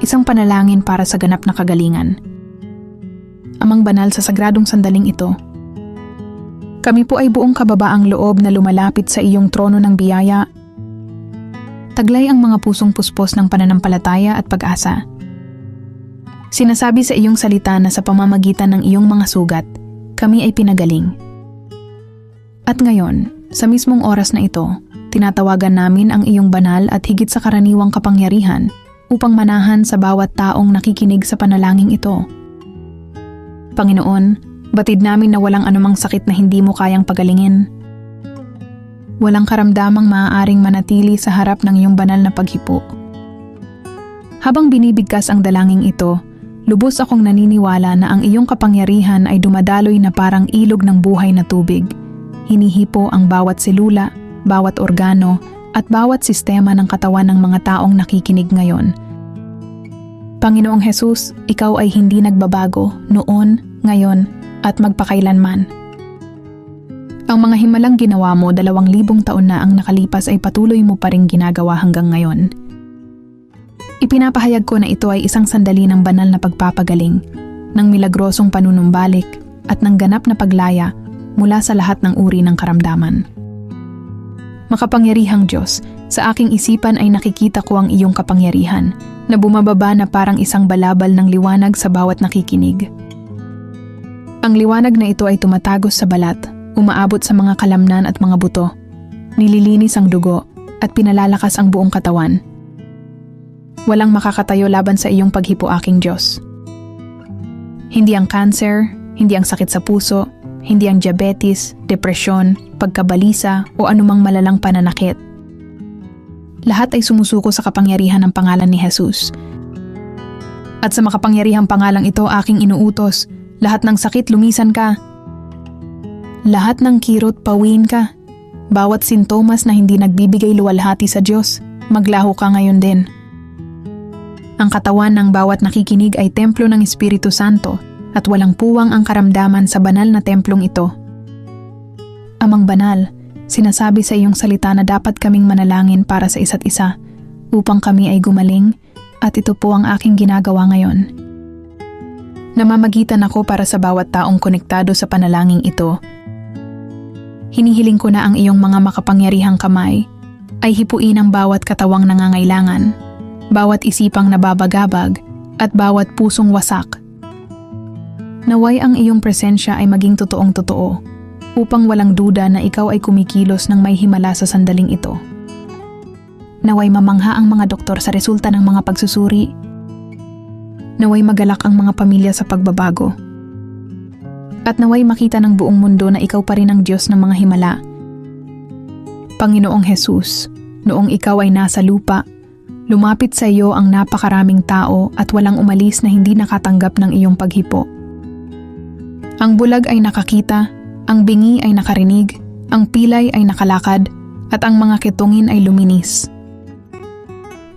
isang panalangin para sa ganap na kagalingan. Amang banal, sa sagradong sandaling ito, kami po ay buong kababaang loob na lumalapit sa iyong trono ng biyaya. Taglay ang mga pusong puspos ng pananampalataya at pag-asa. Sinasabi sa iyong salita na sa pamamagitan ng iyong mga sugat, kami ay pinagaling. At ngayon, sa mismong oras na ito, tinatawagan namin ang iyong banal at higit sa karaniwang kapangyarihan upang manahan sa bawat taong nakikinig sa panalangin ito. Panginoon, batid namin na walang anumang sakit na hindi mo kayang pagalingin. Walang karamdamang maaaring manatili sa harap ng iyong banal na paghipo. Habang binibigkas ang dalangin ito, lubos akong naniniwala na ang iyong kapangyarihan ay dumadaloy na parang ilog ng buhay na tubig. Hinihipo ang bawat selula, bawat organo, at bawat sistema ng katawan ng mga taong nakikinig ngayon. Panginoong Jesus, ikaw ay hindi nagbabago noon, ngayon, at magpakailanman. Ang mga himalang ginawa mo 2,000 taon na ang nakalipas ay patuloy mo pa ring ginagawa hanggang ngayon. Ipinapahayag ko na ito ay isang sandali ng banal na pagpapagaling, ng milagrosong panunumbalik, at ng ganap na paglaya mula sa lahat ng uri ng karamdaman. Makapangyarihang Diyos, sa aking isipan ay nakikita ko ang iyong kapangyarihan na bumababa na parang isang balabal ng liwanag sa bawat nakikinig. Ang liwanag na ito ay tumatagos sa balat, umaabot sa mga kalamnan at mga buto, nililinis ang dugo at pinalalakas ang buong katawan. Walang makakatayo laban sa iyong paghipo, aking Diyos. Hindi ang cancer, hindi ang sakit sa puso, hindi ang diabetes, depresyon, pagkabalisa o anumang malalang pananakit. Lahat ay sumusuko sa kapangyarihan ng pangalan ni Jesus. At sa makapangyarihang pangalang ito aking inuutos, lahat ng sakit lumisan ka. Lahat ng kirot pawiin ka. Bawat sintomas na hindi nagbibigay luwalhati sa Diyos, maglaho ka ngayon din. Ang katawan ng bawat nakikinig ay templo ng Espiritu Santo at walang puwang ang karamdaman sa banal na templong ito. Amang banal, sinasabi sa iyong salita na dapat kaming manalangin para sa isa't isa upang kami ay gumaling at ito po ang aking ginagawa ngayon. Namamagitan ako para sa bawat taong konektado sa panalangin ito. Hinihiling ko na ang iyong mga makapangyarihang kamay ay hipuin ang bawat katawang nangangailangan, bawat isipang nababagabag at bawat pusong wasak. Naway ang iyong presensya ay maging totoong totoo upang walang duda na ikaw ay kumikilos ng may himala sa sandaling ito. Naway mamangha ang mga doktor sa resulta ng mga pagsusuri. Naway magalak ang mga pamilya sa pagbabago. At naway makita ng buong mundo na ikaw pa rin ang Diyos ng mga himala. Panginoong Jesus, noong ikaw ay nasa lupa, lumapit sa iyo ang napakaraming tao at walang umalis na hindi nakatanggap ng iyong paghipo. Ang bulag ay nakakita, ang bingi ay nakarinig, ang pilay ay nakalakad, at ang mga kitungin ay luminis.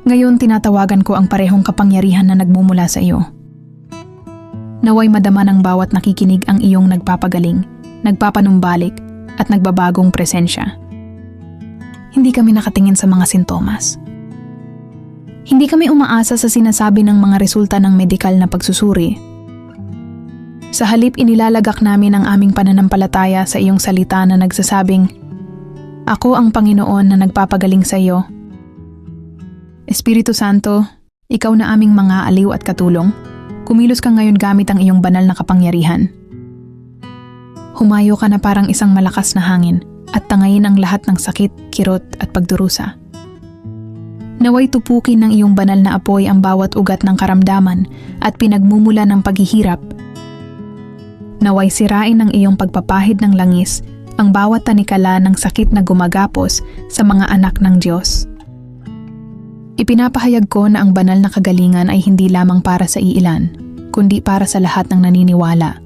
Ngayon tinatawagan ko ang parehong kapangyarihan na nagmumula sa iyo. Naway madama ng bawat nakikinig ang iyong nagpapagaling, nagpapanumbalik, at nagbabagong presensya. Hindi kami nakatingin sa mga sintomas. Hindi kami umaasa sa sinasabi ng mga resulta ng medikal na pagsusuri. Sa halip inilalagak namin ang aming pananampalataya sa iyong salita na nagsasabing, "Ako ang Panginoon na nagpapagaling sa iyo." Espiritu Santo, ikaw na aming mga aliw at katulong, kumilos ka ngayon gamit ang iyong banal na kapangyarihan. Humayo ka na parang isang malakas na hangin at tangayin ang lahat ng sakit, kirot at pagdurusa. Naway tupukin ng iyong banal na apoy ang bawat ugat ng karamdaman at pinagmumula ng paghihirap. Naway sirain ng iyong pagpapahid ng langis ang bawat tanikala ng sakit na gumagapos sa mga anak ng Diyos. Ipinapahayag ko na ang banal na kagalingan ay hindi lamang para sa iilan, kundi para sa lahat ng naniniwala.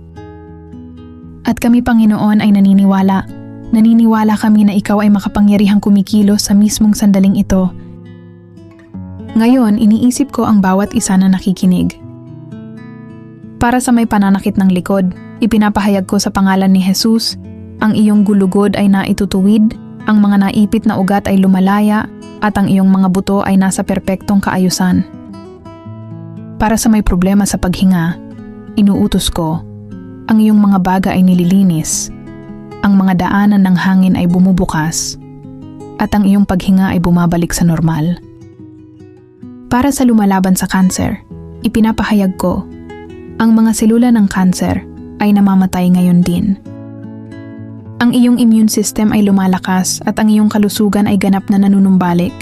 At kami, Panginoon, ay naniniwala. Naniniwala kami na ikaw ay makapangyarihang kumikilos sa mismong sandaling ito. Ngayon, iniisip ko ang bawat isa na nakikinig. Para sa may pananakit ng likod, ipinapahayag ko sa pangalan ni Jesus, ang iyong gulugod ay naitutuwid, ang mga naipit na ugat ay lumalaya, at ang iyong mga buto ay nasa perpektong kaayusan. Para sa may problema sa paghinga, inuutos ko, ang iyong mga baga ay nililinis, ang mga daanan ng hangin ay bumubukas, at ang iyong paghinga ay bumabalik sa normal. Para sa lumalaban sa kanser, ipinapahayag ko, ang mga selula ng kanser ay namamatay ngayon din. Ang iyong immune system ay lumalakas at ang iyong kalusugan ay ganap na nanunumbalik.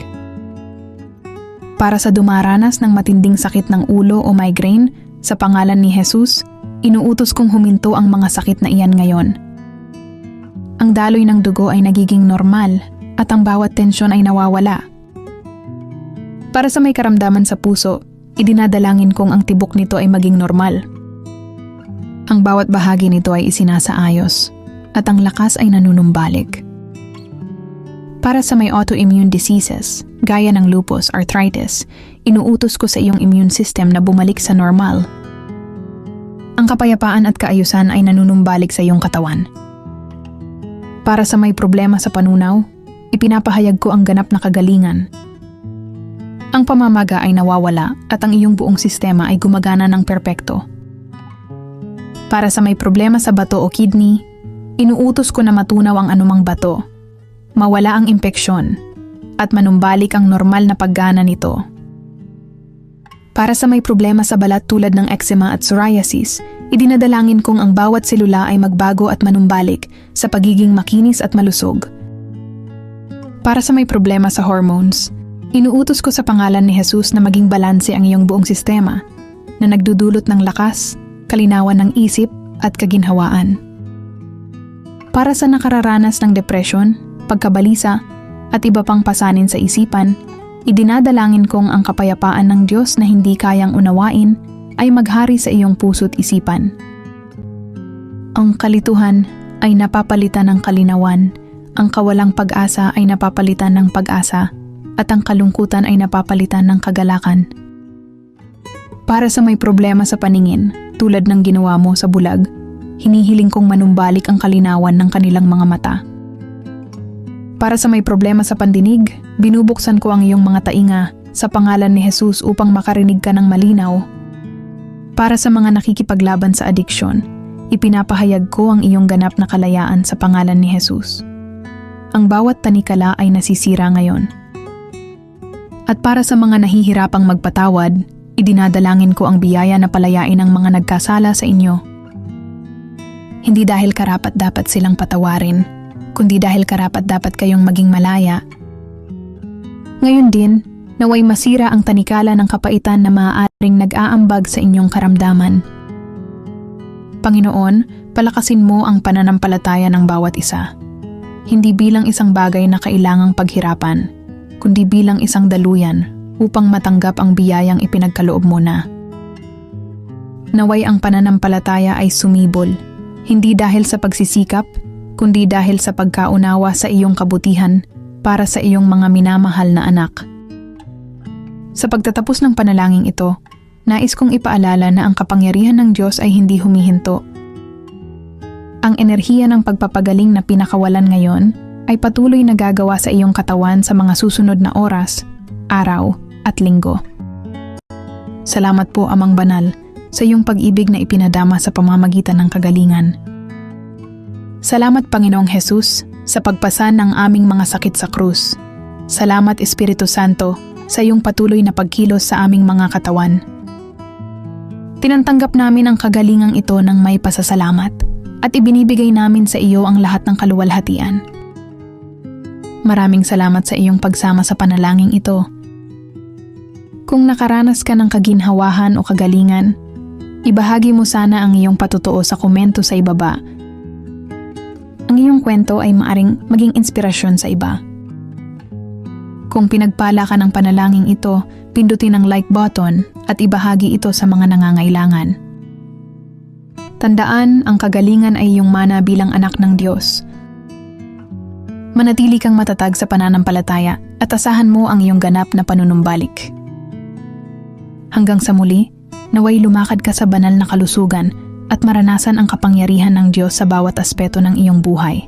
Para sa dumaranas ng matinding sakit ng ulo o migraine, sa pangalan ni Jesus, inuutos kong huminto ang mga sakit na iyan ngayon. Ang daloy ng dugo ay nagiging normal at ang bawat tensyon ay nawawala. Para sa may karamdaman sa puso, idinadalangin kong ang tibok nito ay maging normal. Ang bawat bahagi nito ay isinasaayos at ang lakas ay nanunumbalik. Para sa may autoimmune diseases, gaya ng lupus, arthritis, inuutos ko sa iyong immune system na bumalik sa normal. Ang kapayapaan at kaayusan ay nanunumbalik sa iyong katawan. Para sa may problema sa panunaw, ipinapahayag ko ang ganap na kagalingan. Ang pamamaga ay nawawala at ang iyong buong sistema ay gumagana ng perpekto. Para sa may problema sa bato o kidney, inuutos ko na matunaw ang anumang bato, mawala ang impeksyon, at manumbalik ang normal na paggana nito. Para sa may problema sa balat tulad ng eczema at psoriasis, idinadalangin kong ang bawat selula ay magbago at manumbalik sa pagiging makinis at malusog. Para sa may problema sa hormones, inuutos ko sa pangalan ni Jesus na maging balanse ang iyong buong sistema, na nagdudulot ng lakas, kalinawan ng isip at kaginhawaan. Para sa nakararanas ng depresyon, pagkabalisa, at iba pang pasanin sa isipan, idinadalangin kong ang kapayapaan ng Diyos na hindi kayang unawain ay maghari sa iyong puso't isipan. Ang kalituhan ay napapalitan ng kalinawan, ang kawalang pag-asa ay napapalitan ng pag-asa, at ang kalungkutan ay napapalitan ng kagalakan. Para sa may problema sa paningin, tulad ng ginawa mo sa bulag, hinihiling kong manumbalik ang kalinawan ng kanilang mga mata. Para sa may problema sa pandinig, binubuksan ko ang iyong mga tainga sa pangalan ni Jesus upang makarinig ka ng malinaw. Para sa mga nakikipaglaban sa adiksyon, ipinapahayag ko ang iyong ganap na kalayaan sa pangalan ni Jesus. Ang bawat tanikala ay nasisira ngayon. At para sa mga nahihirapang magpatawad, idinadalangin ko ang biyaya na palayain ang mga nagkasala sa inyo. Hindi dahil karapat-dapat silang patawarin, kundi dahil karapat-dapat kayong maging malaya. Ngayon din, naway masira ang tanikala ng kapaitan na maaaring nag-aambag sa inyong karamdaman. Panginoon, palakasin mo ang pananampalataya ng bawat isa. Hindi bilang isang bagay na kailangang paghirapan, kundi bilang isang daluyan upang matanggap ang biyayang ipinagkaloob mo na. Naway ang pananampalataya ay sumibol, hindi dahil sa pagsisikap, kundi dahil sa pagkaunawa sa iyong kabutihan para sa iyong mga minamahal na anak. Sa pagtatapos ng panalangin ito, nais kong ipaalala na ang kapangyarihan ng Diyos ay hindi humihinto. Ang enerhiya ng pagpapagaling na pinakawalan ngayon ay patuloy na gagawa sa iyong katawan sa mga susunod na oras, araw at linggo. Salamat po, Amang Banal, sa iyong pag-ibig na ipinadama sa pamamagitan ng kagalingan. Salamat, Panginoong Jesus, sa pagpasan ng aming mga sakit sa krus. Salamat, Espiritu Santo, sa iyong patuloy na pagkilos sa aming mga katawan. Tinantanggap namin ang kagalingang ito ng may pasasalamat at ibinibigay namin sa iyo ang lahat ng kaluwalhatian. Maraming salamat sa iyong pagsama sa panalangin ito. Kung nakaranas ka ng kaginhawahan o kagalingan, ibahagi mo sana ang iyong patotoo sa komento sa ibaba. Ang iyong kwento ay maaring maging inspirasyon sa iba. Kung pinagpala ka ng panalangin ito, pindutin ang like button at ibahagi ito sa mga nangangailangan. Tandaan, ang kagalingan ay iyong mana bilang anak ng Diyos. Manatili kang matatag sa pananampalataya at asahan mo ang iyong ganap na panunumbalik. Hanggang sa muli, naway lumakad ka sa banal na kalusugan at maranasan ang kapangyarihan ng Diyos sa bawat aspeto ng iyong buhay.